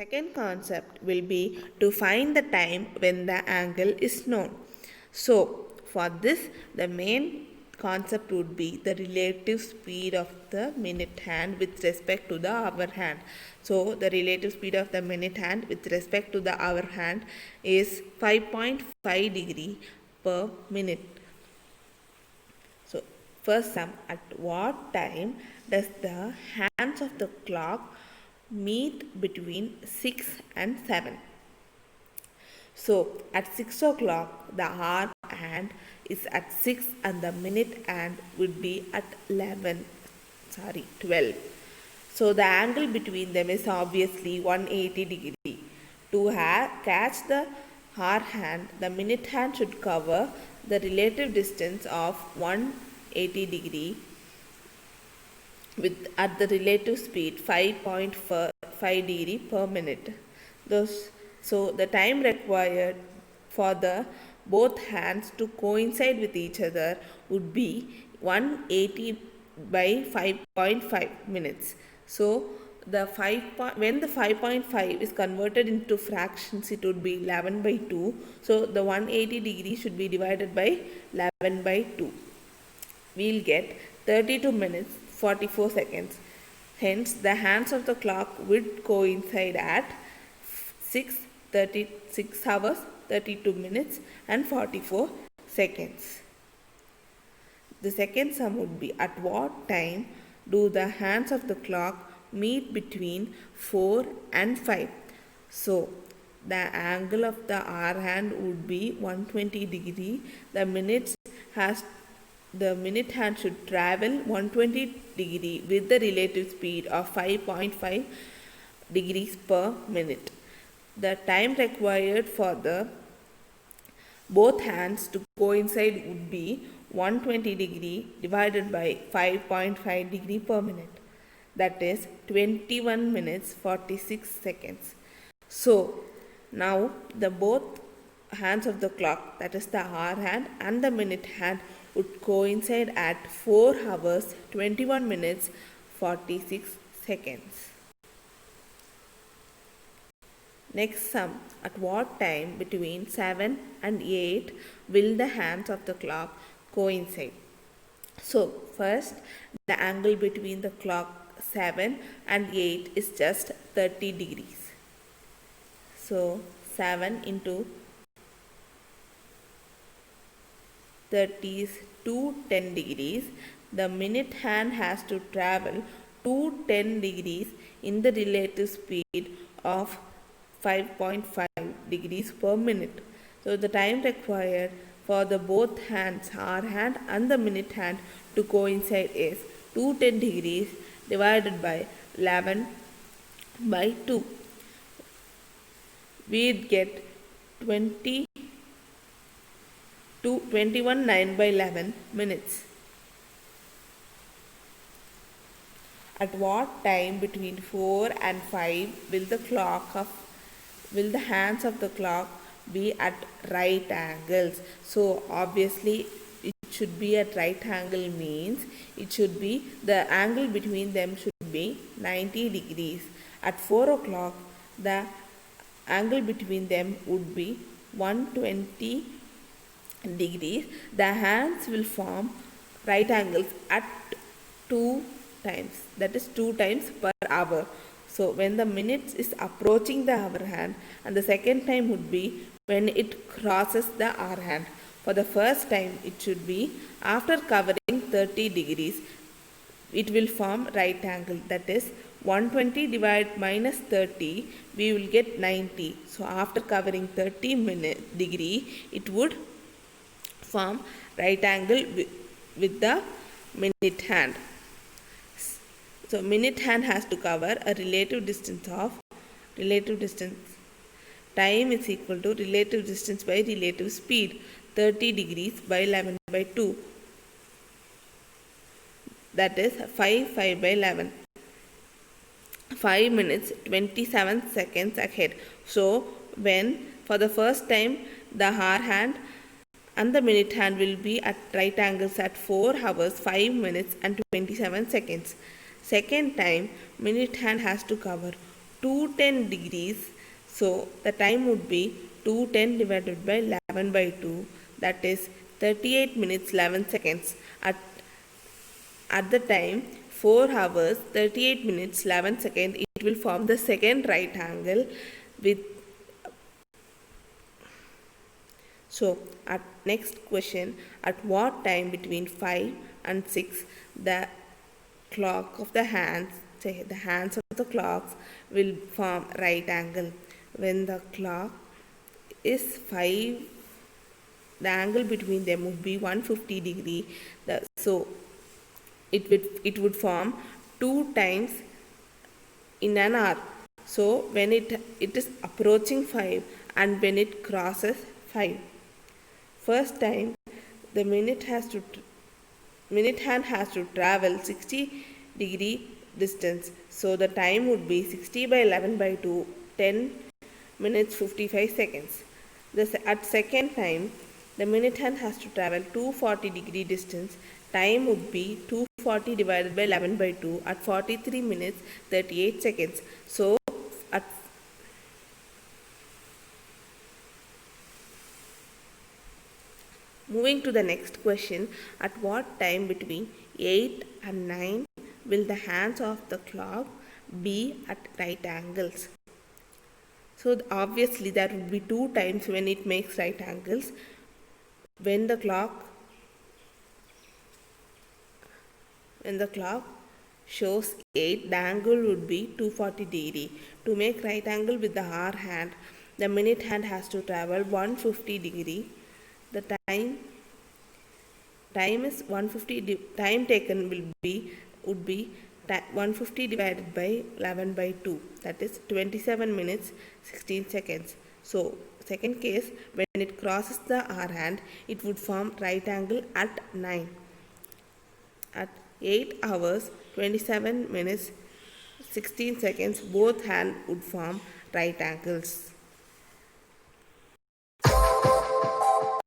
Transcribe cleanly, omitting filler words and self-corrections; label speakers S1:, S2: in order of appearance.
S1: Second concept will be to find the time when the angle is known. So, for this, the main concept would be the relative speed of the minute hand with respect to the hour hand. So, the relative speed of the minute hand with respect to the hour hand is 5.5 degree per minute. So, first sum, at what time does the hands of the clock meet between 6 and 7? So, at 6 o'clock, the hour hand is at 6 and the minute hand would be at 12. So, the angle between them is obviously 180 degree. To catch the hour hand, the minute hand should cover the relative distance of 180 degree with at the relative speed 5.5 degree per minute. So the time required for the both hands to coincide with each other would be 180 by 5.5 minutes. So when the 5.5 is converted into fractions, it would be 11 by 2. So the 180 degree should be divided by 11 by 2. We'll get 32 minutes 44 seconds. Hence, the hands of the clock would coincide at 6 hours 32 minutes and 44 seconds. The second sum would be, at what time do the hands of the clock meet between 4 and 5? So, the angle of the hour hand would be 120 degree. The minute hand should travel 120 degree with the relative speed of 5.5 degrees per minute. The time required for the both hands to coincide would be 120 degree divided by 5.5 degree per minute. That is 21 minutes 46 seconds. So, now the both hands of the clock, that is the hour hand and the minute hand, would coincide at 4 hours 21 minutes 46 seconds. Next sum, at what time between 7 and 8 will the hands of the clock coincide? So, first, the angle between the clock 7 and 8 is just 30 degrees. So, 7 into 30 is 210 degrees. The minute hand has to travel 210 degrees in the relative speed of 5.5 degrees per minute. So the time required for the both hands, hour hand and the minute hand, to coincide is 210 degrees divided by 11 by 2. We'd get 21 9 by 11 minutes. At what time between 4 and 5 will the hands of the clock be at right angles? So obviously it should be at right angle, means it should be the angle between them should be 90 degrees. At 4 o'clock the angle between them would be 120 degrees. The hands will form right angles at 2 times, that is 2 times per hour. So when the minute is approaching the hour hand, and the second time would be when it crosses the hour hand. For the first time it should be after covering 30 degrees, it will form right angle, that is 120 divided minus 30, we will get 90. So after covering 30 degree, it would form right angle with the minute hand. So minute hand has to cover a relative distance. Time is equal to relative distance by relative speed, 30 degrees by 11 by 2. That is 5 by 11. 5 minutes 27 seconds ahead. So when for the first time the hour hand and the minute hand will be at right angles at 4 hours 5 minutes and 27 seconds. Second time minute hand has to cover 210 degrees. So the time would be 210 divided by 11 by 2, that is 38 minutes 11 seconds. At the time 4 hours 38 minutes 11 seconds, it will form the second right angle with. So at next question, at what time between 5 and 6 the clock of the hands, say the hands of the clocks will form right angle? When the clock is 5, the angle between them would be 150 degree. So it would form 2 times in an hour. So when it is approaching 5 and when it crosses 5, first time the minute hand has to travel 60 degree distance. So the time would be 60 by 11 by 2, 10 minutes 55 seconds. At second time, the minute hand has to travel 240 degree distance. Time would be 240 divided by 11 by 2 at 43 minutes 38 seconds. So at moving to the next question, at what time between 8 and 9 will the hands of the clock be at right angles? So obviously there would be 2 times when it makes right angles. When the clock shows 8, the angle would be 240 degree. To make right angle with the hour hand, the minute hand has to travel 150 degree. The time is 150. Time taken would be 150 divided by 11 by 2, that is 27 minutes 16 seconds. So second case, when it crosses the hour hand, it would form right angle at 9. At 8 hours 27 minutes 16 seconds, both hand would form right angles.